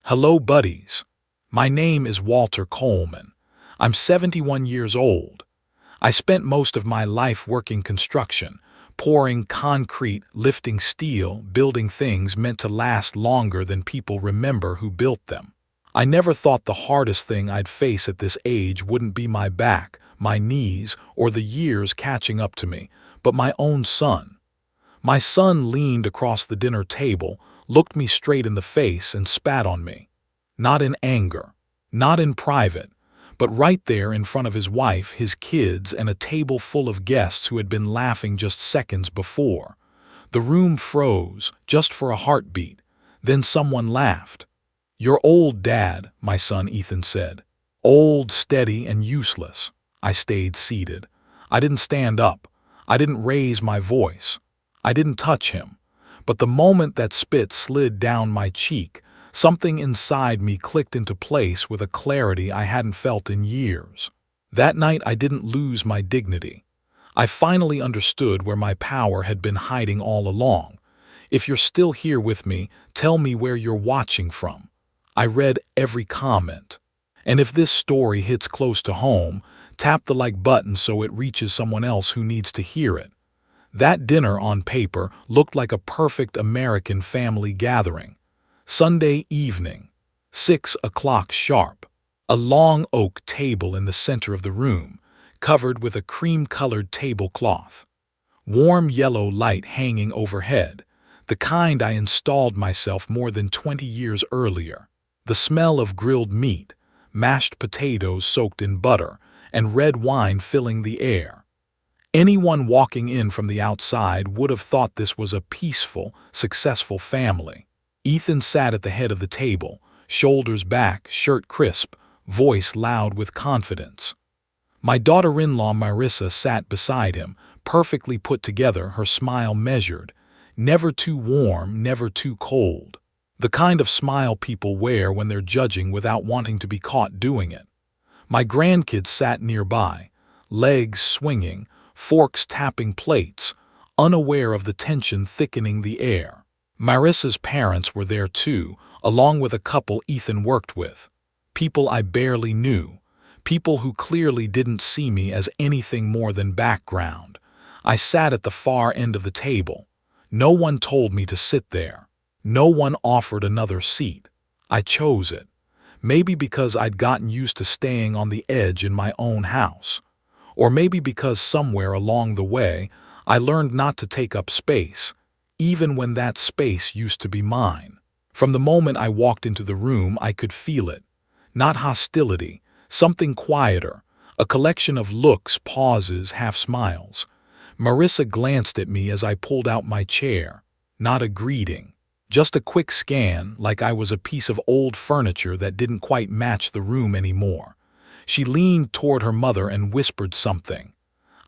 Hello, buddies. My name is Walter Coleman. I'm 71 years old. I spent most of my life working construction, pouring concrete, lifting steel, building things meant to last longer than people remember who built them. I never thought the hardest thing I'd face at this age wouldn't be my back, my knees, or the years catching up to me, but my own son. My son leaned across the dinner table, looked me straight in the face, and spat on me. Not in anger, not in private, but right there in front of his wife, his kids, and a table full of guests who had been laughing just seconds before. The room froze, just for a heartbeat. Then someone laughed. "You're old, Dad," my son Ethan said. "Old, steady, and useless." I stayed seated. I didn't stand up. I didn't raise my voice. I didn't touch him. But the moment that spit slid down my cheek, something inside me clicked into place with a clarity I hadn't felt in years. That night I didn't lose my dignity. I finally understood where my power had been hiding all along. If you're still here with me, tell me where you're watching from. I read every comment. And if this story hits close to home, tap the like button so it reaches someone else who needs to hear it. That dinner on paper looked like a perfect American family gathering. Sunday evening, 6 o'clock sharp. A long oak table in the center of the room, covered with a cream-colored tablecloth. Warm yellow light hanging overhead, the kind I installed myself more than 20 years earlier. The smell of grilled meat, mashed potatoes soaked in butter, and red wine filling the air. Anyone walking in from the outside would have thought this was a peaceful, successful family. Ethan sat at the head of the table, shoulders back, shirt crisp, voice loud with confidence. My daughter-in-law Marissa sat beside him, perfectly put together, her smile measured, never too warm, never too cold. The kind of smile people wear when they're judging without wanting to be caught doing it. My grandkids sat nearby, legs swinging, forks tapping plates, unaware of the tension thickening the air. Marissa's parents were there too, along with a couple Ethan worked with. People I barely knew, people who clearly didn't see me as anything more than background. I sat at the far end of the table. No one told me to sit there. No one offered another seat. I chose it. Maybe because I'd gotten used to staying on the edge in my own house. Or maybe because somewhere along the way, I learned not to take up space, even when that space used to be mine. From the moment I walked into the room, I could feel it. Not hostility, something quieter, a collection of looks, pauses, half-smiles. Marissa glanced at me as I pulled out my chair. Not a greeting, just a quick scan, like I was a piece of old furniture that didn't quite match the room anymore. She leaned toward her mother and whispered something.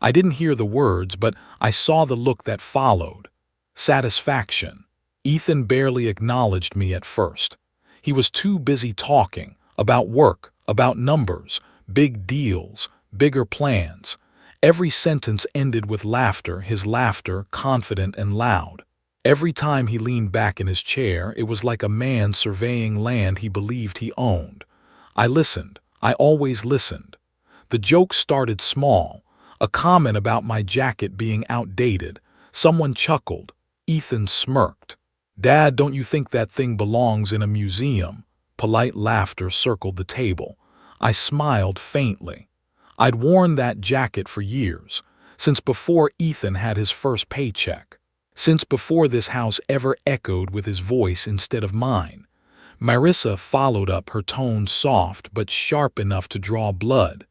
I didn't hear the words, but I saw the look that followed. Satisfaction. Ethan barely acknowledged me at first. He was too busy talking, about work, about numbers, big deals, bigger plans. Every sentence ended with laughter, his laughter confident and loud. Every time he leaned back in his chair, it was like a man surveying land he believed he owned. I listened. I always listened. The joke started small, a comment about my jacket being outdated. Someone chuckled. Ethan smirked. "Dad, don't you think that thing belongs in a museum?" Polite laughter circled the table. I smiled faintly. I'd worn that jacket for years, since before Ethan had his first paycheck, since before this house ever echoed with his voice instead of mine. Marissa followed up, her tone soft but sharp enough to draw blood.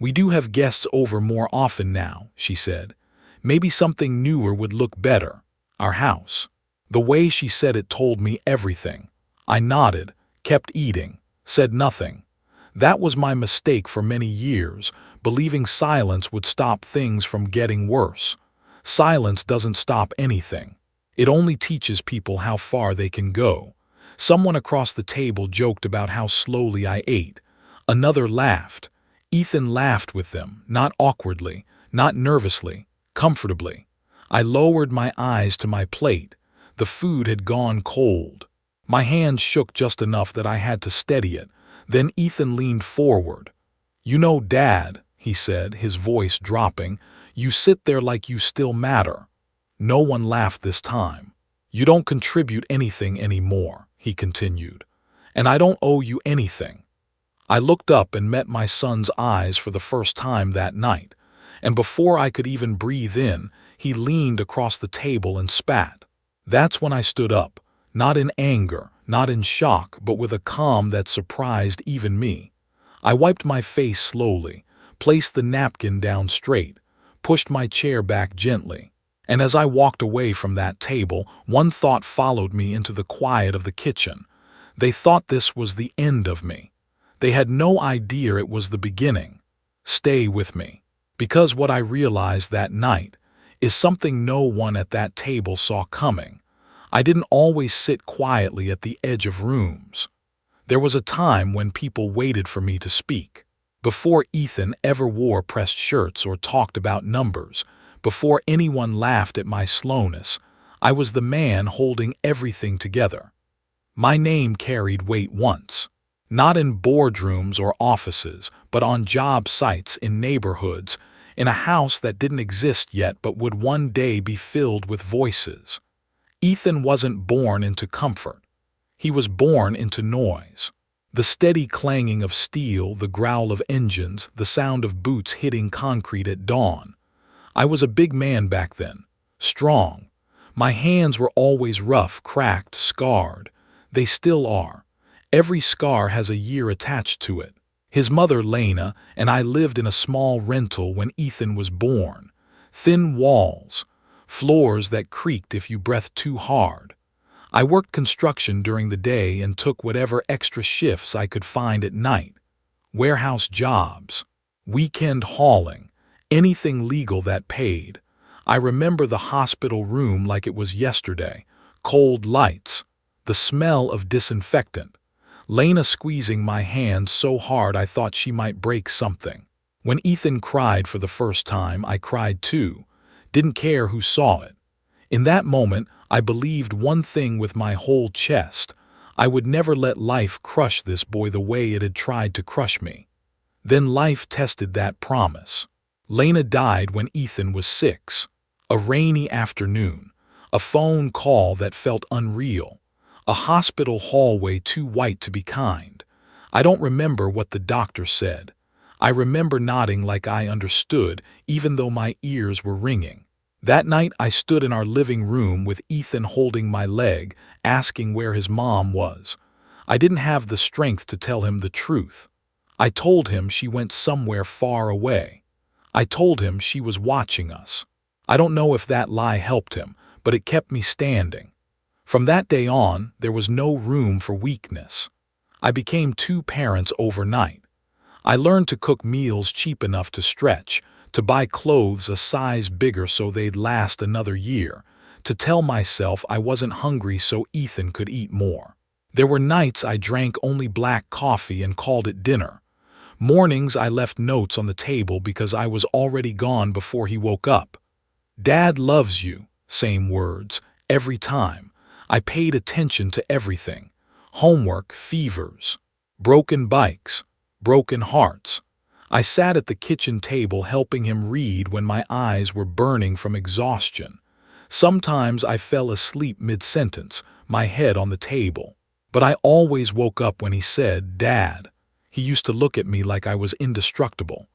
"We do have guests over more often now," she said. "Maybe something newer would look better. Our house." The way she said it told me everything. I nodded, kept eating, said nothing. That was my mistake for many years, believing silence would stop things from getting worse. Silence doesn't stop anything. It only teaches people how far they can go. Someone across the table joked about how slowly I ate. Another laughed. Ethan laughed with them, not awkwardly, not nervously, comfortably. I lowered my eyes to my plate. The food had gone cold. My hand shook just enough that I had to steady it. Then Ethan leaned forward. "You know, Dad," he said, his voice dropping, "you sit there like you still matter." No one laughed this time. "You don't contribute anything anymore," he continued. "And I don't owe you anything." I looked up and met my son's eyes for the first time that night, and before I could even breathe in, he leaned across the table and spat. That's when I stood up, not in anger, not in shock, but with a calm that surprised even me. I wiped my face slowly, placed the napkin down straight, pushed my chair back gently, and as I walked away from that table, one thought followed me into the quiet of the kitchen. They thought this was the end of me. They had no idea it was the beginning. Stay with me. Because what I realized that night is something no one at that table saw coming. I didn't always sit quietly at the edge of rooms. There was a time when people waited for me to speak. Before Ethan ever wore pressed shirts or talked about numbers, before anyone laughed at my slowness, I was the man holding everything together. My name carried weight once. Not in boardrooms or offices, but on job sites in neighborhoods, in a house that didn't exist yet but would one day be filled with voices. Ethan wasn't born into comfort. He was born into noise. The steady clanging of steel, the growl of engines, the sound of boots hitting concrete at dawn. I was a big man back then, strong. My hands were always rough, cracked, scarred. They still are. Every scar has a year attached to it. His mother, Lena, and I lived in a small rental when Ethan was born. Thin walls, floors that creaked if you breathed too hard. I worked construction during the day and took whatever extra shifts I could find at night. Warehouse jobs, weekend hauling, anything legal that paid. I remember the hospital room like it was yesterday. Cold lights, the smell of disinfectant. Lena squeezing my hand so hard I thought she might break something. When Ethan cried for the first time, I cried too. Didn't care who saw it. In that moment, I believed one thing with my whole chest. I would never let life crush this boy the way it had tried to crush me. Then life tested that promise. Lena died when Ethan was 6. A rainy afternoon. A phone call that felt unreal. A hospital hallway too white to be kind. I don't remember what the doctor said. I remember nodding like I understood, even though my ears were ringing. That night I stood in our living room with Ethan holding my leg, asking where his mom was. I didn't have the strength to tell him the truth. I told him she went somewhere far away. I told him she was watching us. I don't know if that lie helped him, but it kept me standing. From that day on, there was no room for weakness. I became 2 parents overnight. I learned to cook meals cheap enough to stretch, to buy clothes a size bigger so they'd last another year, to tell myself I wasn't hungry so Ethan could eat more. There were nights I drank only black coffee and called it dinner. Mornings I left notes on the table because I was already gone before he woke up. "Dad loves you," same words, every time. I paid attention to everything. Homework, fevers, broken bikes, broken hearts. I sat at the kitchen table helping him read when my eyes were burning from exhaustion. Sometimes I fell asleep mid-sentence, my head on the table. But I always woke up when he said, "Dad." He used to look at me like I was indestructible.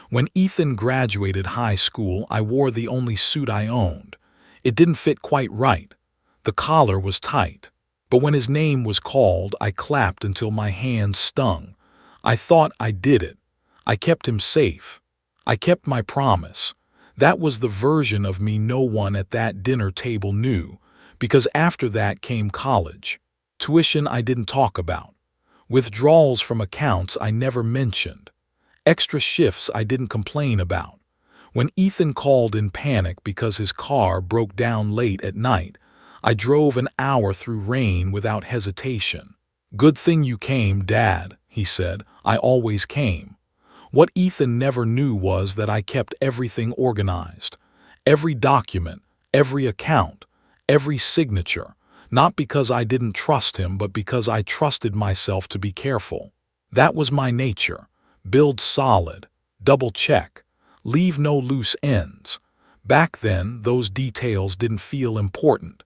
When Ethan graduated high school, I wore the only suit I owned. It didn't fit quite right. The collar was tight. But when his name was called, I clapped until my hands stung. I thought I did it. I kept him safe. I kept my promise. That was the version of me no one at that dinner table knew, because after that came college. Tuition I didn't talk about. Withdrawals from accounts I never mentioned. Extra shifts I didn't complain about. When Ethan called in panic because his car broke down late at night, I drove an hour through rain without hesitation. "Good thing you came, Dad," he said. "I always came." What Ethan never knew was that I kept everything organized. Every document, every account, every signature. Not because I didn't trust him, but because I trusted myself to be careful. That was my nature. Build solid, double check, leave no loose ends. Back then, those details didn't feel important.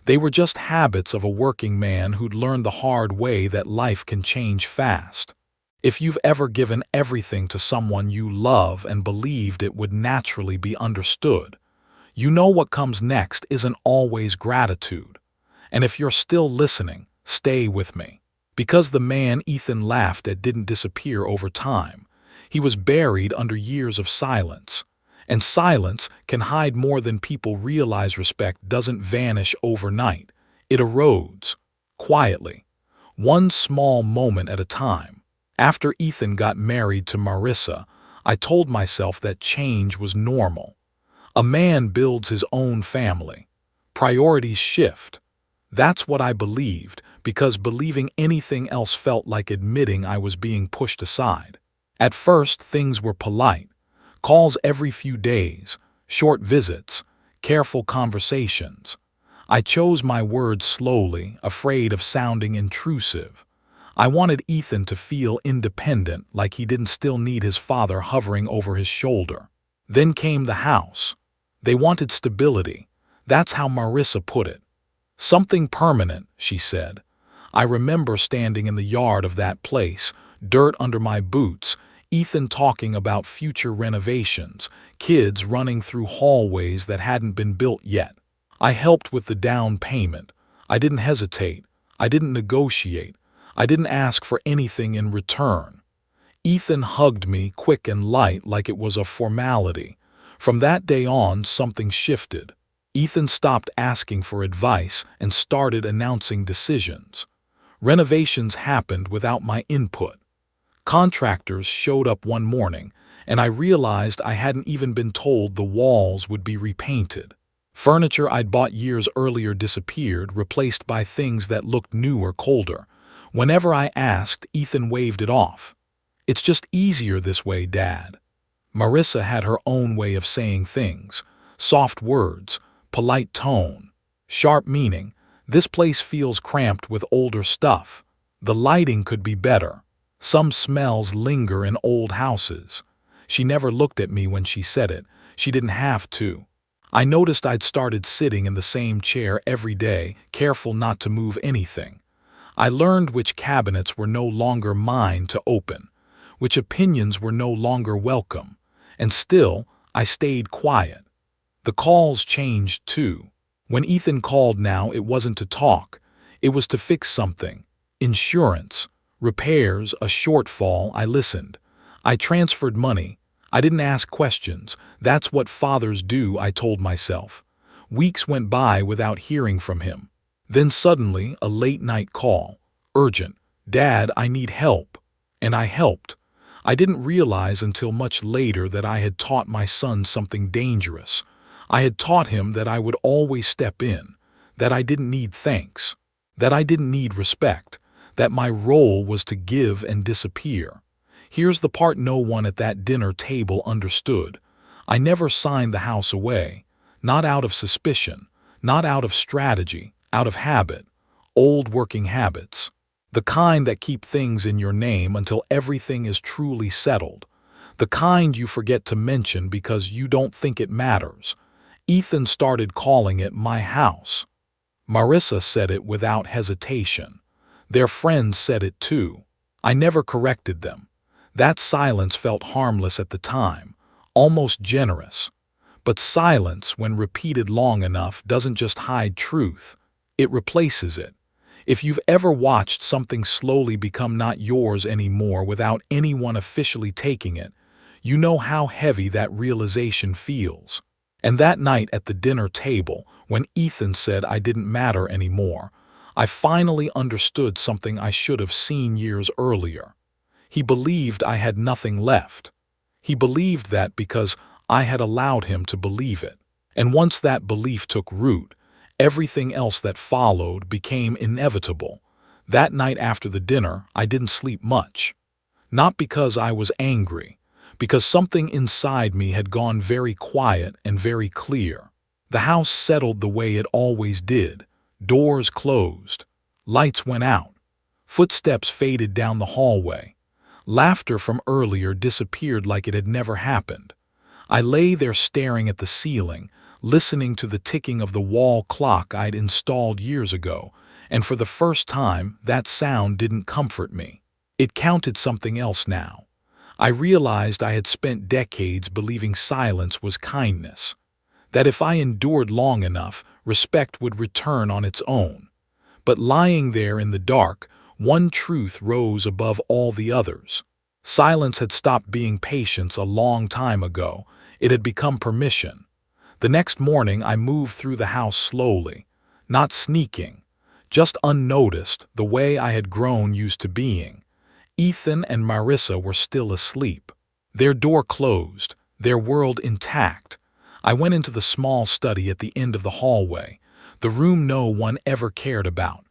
They were just habits of a working man who'd learned the hard way that life can change fast. If you've ever given everything to someone you love and believed it would naturally be understood, you know what comes next isn't always gratitude. And if you're still listening, stay with me. Because the man Ethan laughed at didn't disappear over time. He was buried under years of silence. And silence can hide more than people realize. Respect doesn't vanish overnight. It erodes, quietly, one small moment at a time. After Ethan got married to Marissa, I told myself that change was normal. A man builds his own family. Priorities shift. That's what I believed, because believing anything else felt like admitting I was being pushed aside. At first, things were polite. Calls every few days, short visits, careful conversations. I chose my words slowly, afraid of sounding intrusive. I wanted Ethan to feel independent, like he didn't still need his father hovering over his shoulder. Then came the house. They wanted stability. That's how Marissa put it. Something permanent, she said. I remember standing in the yard of that place, dirt under my boots, Ethan talking about future renovations, kids running through hallways that hadn't been built yet. I helped with the down payment. I didn't hesitate. I didn't negotiate. I didn't ask for anything in return. Ethan hugged me quick and light, like it was a formality. From that day on, something shifted. Ethan stopped asking for advice and started announcing decisions. Renovations happened without my input. Contractors showed up one morning, and I realized I hadn't even been told the walls would be repainted. Furniture I'd bought years earlier disappeared, replaced by things that looked new or colder. Whenever I asked, Ethan waved it off. "It's just easier this way, Dad." Marissa had her own way of saying things. Soft words, polite tone, sharp meaning. "This place feels cramped with older stuff. The lighting could be better. Some smells linger in old houses." She never looked at me when she said it. She didn't have to. I noticed I'd started sitting in the same chair every day, careful not to move anything. I learned which cabinets were no longer mine to open, which opinions were no longer welcome, and still, I stayed quiet. The calls changed too. When Ethan called now, it wasn't to talk. It was to fix something. Insurance, repairs, a shortfall. I listened. I transferred money. I didn't ask questions. That's what fathers do, I told myself. Weeks went by without hearing from him. Then suddenly, a late-night call. Urgent. "Dad, I need help." And I helped. I didn't realize until much later that I had taught my son something dangerous. I had taught him that I would always step in, that I didn't need thanks, that I didn't need respect, that my role was to give and disappear. Here's the part no one at that dinner table understood. I never signed the house away, not out of suspicion, not out of strategy, out of habit, old working habits. The kind that keep things in your name until everything is truly settled. The kind you forget to mention because you don't think it matters. Ethan started calling it my house. Marissa said it without hesitation. Their friends said it too. I never corrected them. That silence felt harmless at the time, almost generous. But silence, when repeated long enough, doesn't just hide truth. It replaces it. If you've ever watched something slowly become not yours anymore without anyone officially taking it, you know how heavy that realization feels. And that night at the dinner table, when Ethan said I didn't matter anymore, I finally understood something I should have seen years earlier. He believed I had nothing left. He believed that because I had allowed him to believe it. And once that belief took root, everything else that followed became inevitable. That night after the dinner, I didn't sleep much. Not because I was angry, because something inside me had gone very quiet and very clear. The house settled the way it always did, Doors closed. Lights went out. Footsteps faded down the hallway. Laughter from earlier disappeared like it had never happened. I lay there staring at the ceiling, listening to the ticking of the wall clock I'd installed years ago, and for the first time, that sound didn't comfort me. It counted something else now. I realized I had spent decades believing silence was kindness, that if I endured long enough, respect would return on its own. But lying there in the dark, one truth rose above all the others. Silence had stopped being patience a long time ago. It had become permission. The next morning I moved through the house slowly, not sneaking, just unnoticed, the way I had grown used to being. Ethan and Marissa were still asleep. Their door closed, their world intact. I went into the small study at the end of the hallway, the room no one ever cared about,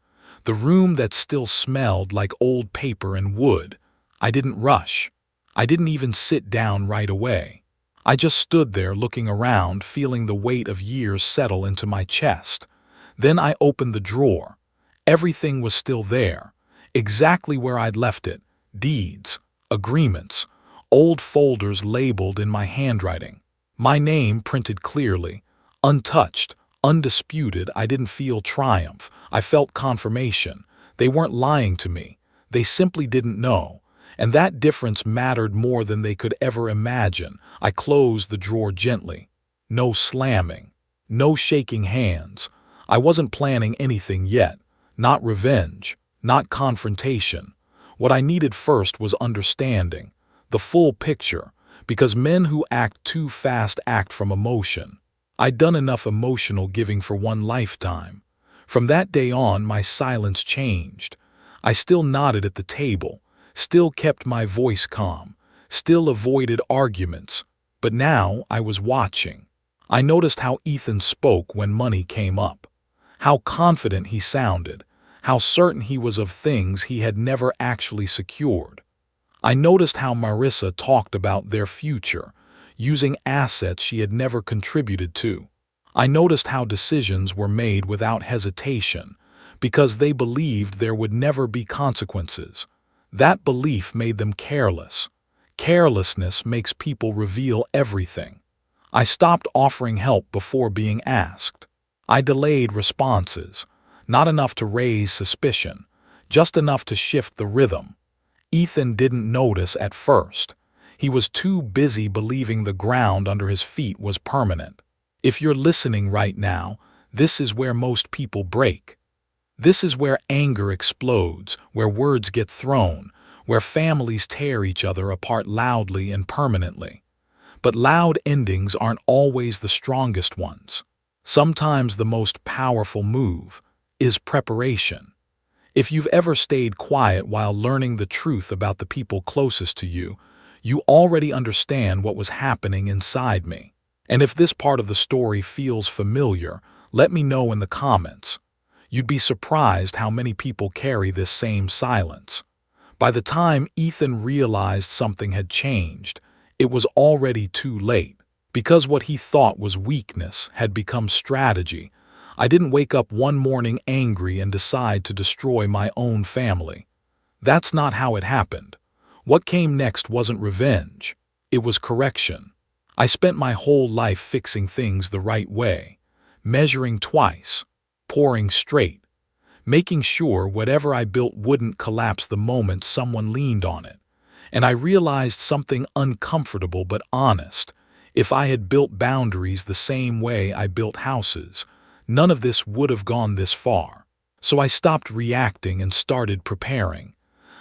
the room that still smelled like old paper and wood. I didn't rush. I didn't even sit down right away. I just stood there looking around, feeling the weight of years settle into my chest. Then I opened the drawer. Everything was still there, exactly where I'd left it. Deeds, agreements, old folders labeled in my handwriting. My name printed clearly, untouched, undisputed. I didn't feel triumph. I felt confirmation. They weren't lying to me. They simply didn't know. And that difference mattered more than they could ever imagine. I closed the drawer gently. No slamming. No shaking hands. I wasn't planning anything yet. Not revenge. Not confrontation. What I needed first was understanding. The full picture. Because men who act too fast act from emotion. I'd done enough emotional giving for one lifetime. From that day on, my silence changed. I still nodded at the table, still kept my voice calm, still avoided arguments. But now I was watching. I noticed how Ethan spoke when money came up, how confident he sounded, how certain he was of things he had never actually secured. I noticed how Marissa talked about their future, using assets she had never contributed to. I noticed how decisions were made without hesitation, because they believed there would never be consequences. That belief made them careless. Carelessness makes people reveal everything. I stopped offering help before being asked. I delayed responses, not enough to raise suspicion, just enough to shift the rhythm. Ethan didn't notice at first. He was too busy believing the ground under his feet was permanent. If you're listening right now, this is where most people break. This is where anger explodes, where words get thrown, where families tear each other apart loudly and permanently. But loud endings aren't always the strongest ones. Sometimes the most powerful move is preparation. If you've ever stayed quiet while learning the truth about the people closest to you, you already understand what was happening inside me. And if this part of the story feels familiar, let me know in the comments. You'd be surprised how many people carry this same silence. By the time Ethan realized something had changed, it was already too late. Because what he thought was weakness had become strategy, I didn't wake up one morning angry and decide to destroy my own family. That's not how it happened. What came next wasn't revenge. It was correction. I spent my whole life fixing things the right way, measuring twice, pouring straight, making sure whatever I built wouldn't collapse the moment someone leaned on it. And I realized something uncomfortable but honest. If I had built boundaries the same way I built houses, none of this would have gone this far. So I stopped reacting and started preparing.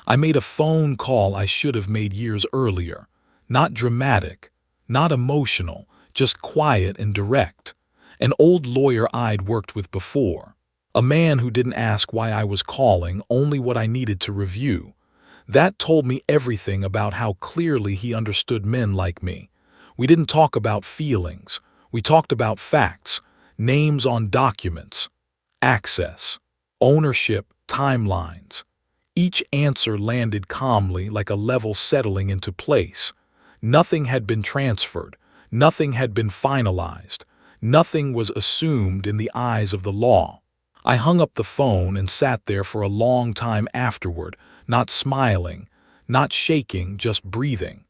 I made a phone call I should have made years earlier. Not dramatic, not emotional, just quiet and direct. An old lawyer I'd worked with before. A man who didn't ask why I was calling, only what I needed to review. That told me everything about how clearly he understood men like me. We didn't talk about feelings. We talked about facts. Names on documents, access, ownership, timelines. Each answer landed calmly like a level settling into place. Nothing had been transferred, nothing had been finalized, nothing was assumed in the eyes of the law. I hung up the phone and sat there for a long time afterward, not smiling, not shaking, just breathing.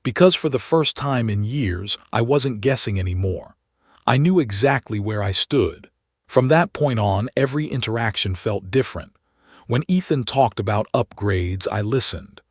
Because for the first time in years, I wasn't guessing anymore. I knew exactly where I stood. From that point on, every interaction felt different. When Ethan talked about upgrades, I listened.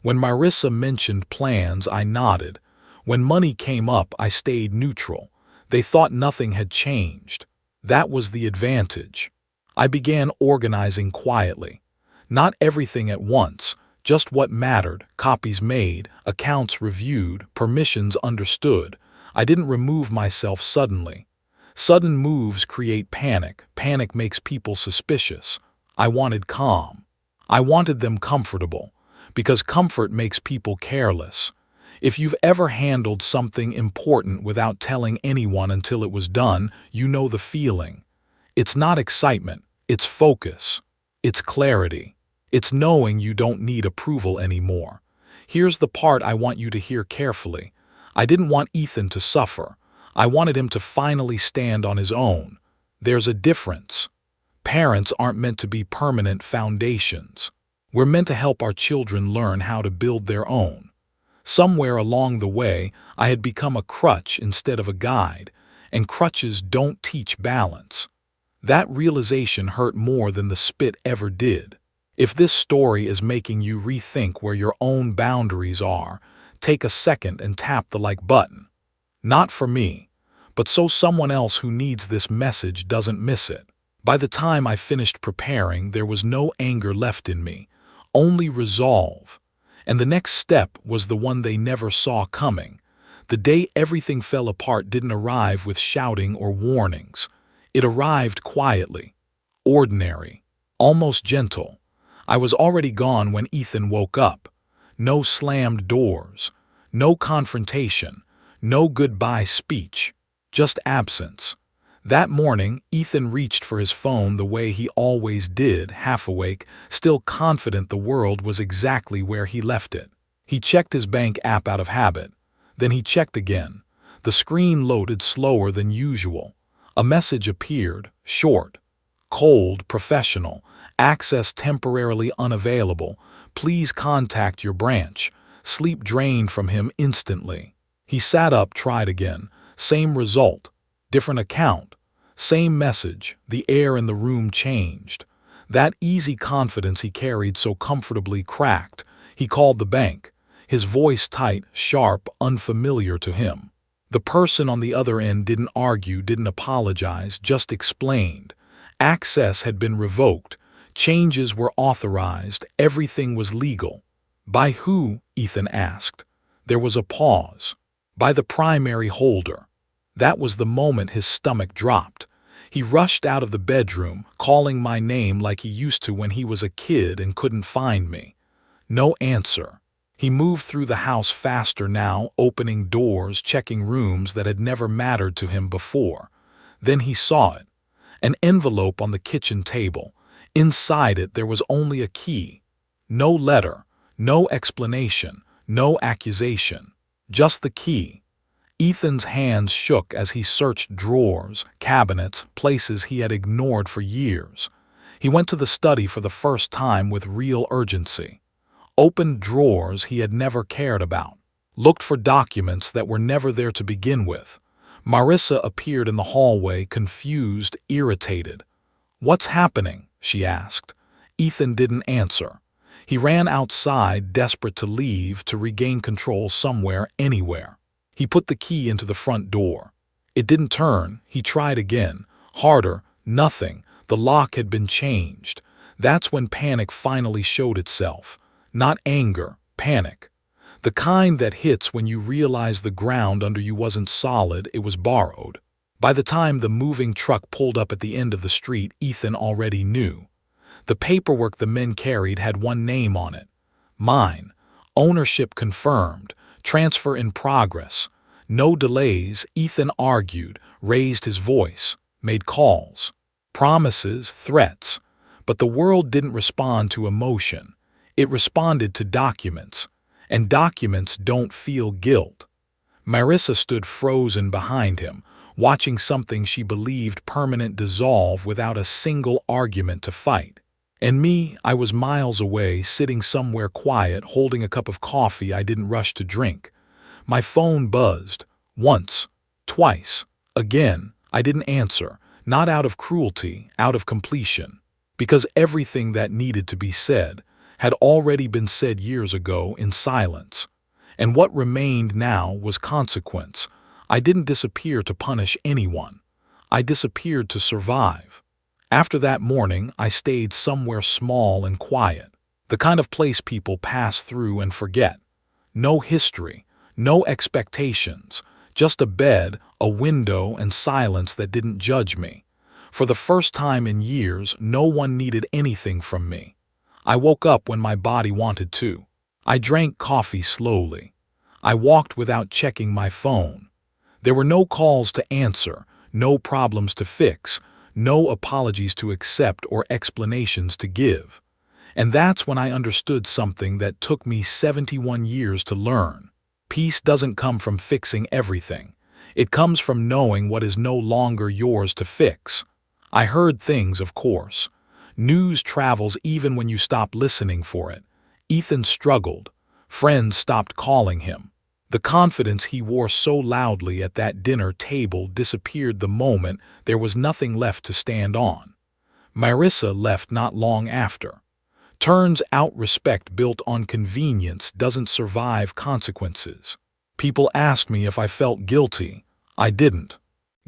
When Marissa mentioned plans, I nodded. When money came up, I stayed neutral. They thought nothing had changed. That was the advantage. I began organizing quietly. Not everything at once, just what mattered, copies made, accounts reviewed, permissions understood. I didn't remove myself suddenly. Sudden moves create panic. Panic makes people suspicious. I wanted calm. I wanted them comfortable, because comfort makes people careless. If you've ever handled something important without telling anyone until it was done, you know the feeling. It's not excitement, it's focus. It's clarity. It's knowing you don't need approval anymore. Here's the part I want you to hear carefully. I didn't want Ethan to suffer. I wanted him to finally stand on his own. There's a difference. Parents aren't meant to be permanent foundations. We're meant to help our children learn how to build their own. Somewhere along the way, I had become a crutch instead of a guide, and crutches don't teach balance. That realization hurt more than the spit ever did. If this story is making you rethink where your own boundaries are, take a second and tap the like button. Not for me, but so someone else who needs this message doesn't miss it. By the time I finished preparing, there was no anger left in me, only resolve. And the next step was the one they never saw coming. The day everything fell apart didn't arrive with shouting or warnings. It arrived quietly, ordinary, almost gentle. I was already gone when Ethan woke up. No slammed doors, no confrontation, no goodbye speech, just absence. That morning, Ethan reached for his phone the way he always did, half awake, still confident the world was exactly where he left it. He checked his bank app out of habit. Then he checked again. The screen loaded slower than usual. A message appeared, short, cold, professional, access temporarily unavailable. Please contact your branch. Sleep drained from him instantly. He sat up, tried again. Same result. Different account. Same message. The air in the room changed. That easy confidence he carried so comfortably cracked. He called the bank. His voice tight, sharp, unfamiliar to him. The person on the other end didn't argue, didn't apologize, just explained. Access had been revoked. Changes were authorized. Everything was legal. By who? Ethan asked. There was a pause. By the primary holder. That was the moment his stomach dropped. He rushed out of the bedroom, calling my name like he used to when he was a kid and couldn't find me. No answer. He moved through the house faster now, opening doors, checking rooms that had never mattered to him before. Then he saw it. An envelope on the kitchen table. Inside it there was only a key. No letter, no explanation, no accusation. Just the key. Ethan's hands shook as he searched drawers, cabinets, places he had ignored for years. He went to the study for the first time with real urgency. Opened drawers he had never cared about. Looked for documents that were never there to begin with. Marissa appeared in the hallway, confused, irritated. "What's happening?" she asked. Ethan didn't answer. He ran outside, desperate to leave, to regain control somewhere, anywhere. He put the key into the front door. It didn't turn. He tried again. Harder. Nothing. The lock had been changed. That's when panic finally showed itself. Not anger. Panic. The kind that hits when you realize the ground under you wasn't solid, it was borrowed. By the time the moving truck pulled up at the end of the street, Ethan already knew. The paperwork the men carried had one name on it. Mine. Ownership confirmed. Transfer in progress. No delays. Ethan argued, raised his voice, made calls. Promises, threats. But the world didn't respond to emotion. It responded to documents. And documents don't feel guilt. Marissa stood frozen behind him, watching something she believed permanent dissolve without a single argument to fight. And me, I was miles away, sitting somewhere quiet, holding a cup of coffee I didn't rush to drink. My phone buzzed. Once, twice, again. I didn't answer, not out of cruelty, out of completion. Because everything that needed to be said had already been said years ago in silence. And what remained now was consequence. I didn't disappear to punish anyone. I disappeared to survive. After that morning, I stayed somewhere small and quiet, the kind of place people pass through and forget. No history, no expectations, just a bed, a window, and silence that didn't judge me. For the first time in years, no one needed anything from me. I woke up when my body wanted to. I drank coffee slowly. I walked without checking my phone. There were no calls to answer, no problems to fix, no apologies to accept or explanations to give. And that's when I understood something that took me 71 years to learn. Peace doesn't come from fixing everything. It comes from knowing what is no longer yours to fix. I heard things, of course. News travels even when you stop listening for it. Ethan struggled. Friends stopped calling him. The confidence he wore so loudly at that dinner table disappeared the moment there was nothing left to stand on. Marissa left not long after. Turns out respect built on convenience doesn't survive consequences. People ask me if I felt guilty. I didn't.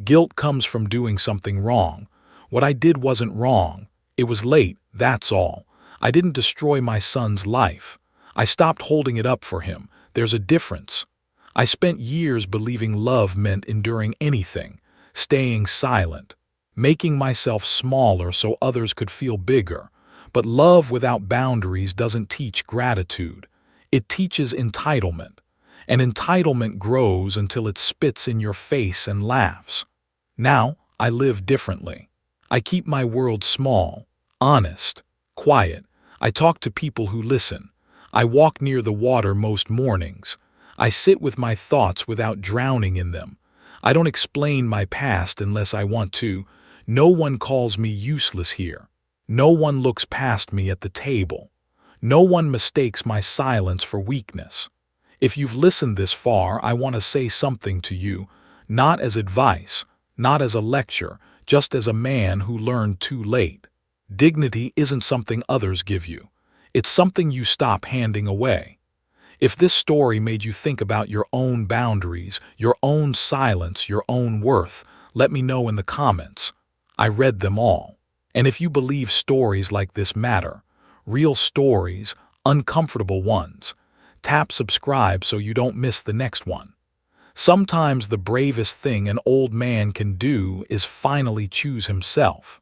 Guilt comes from doing something wrong. What I did wasn't wrong. It was late, that's all. I didn't destroy my son's life. I stopped holding it up for him. There's a difference. I spent years believing love meant enduring anything, staying silent, making myself smaller so others could feel bigger. But love without boundaries doesn't teach gratitude. It teaches entitlement. And entitlement grows until it spits in your face and laughs. Now, I live differently. I keep my world small, honest, quiet. I talk to people who listen. I walk near the water most mornings. I sit with my thoughts without drowning in them. I don't explain my past unless I want to. No one calls me useless here. No one looks past me at the table. No one mistakes my silence for weakness. If you've listened this far, I want to say something to you, not as advice, not as a lecture, just as a man who learned too late. Dignity isn't something others give you. It's something you stop handing away. If this story made you think about your own boundaries, your own silence, your own worth, let me know in the comments. I read them all. And if you believe stories like this matter, real stories, uncomfortable ones, tap subscribe so you don't miss the next one. Sometimes the bravest thing an old man can do is finally choose himself.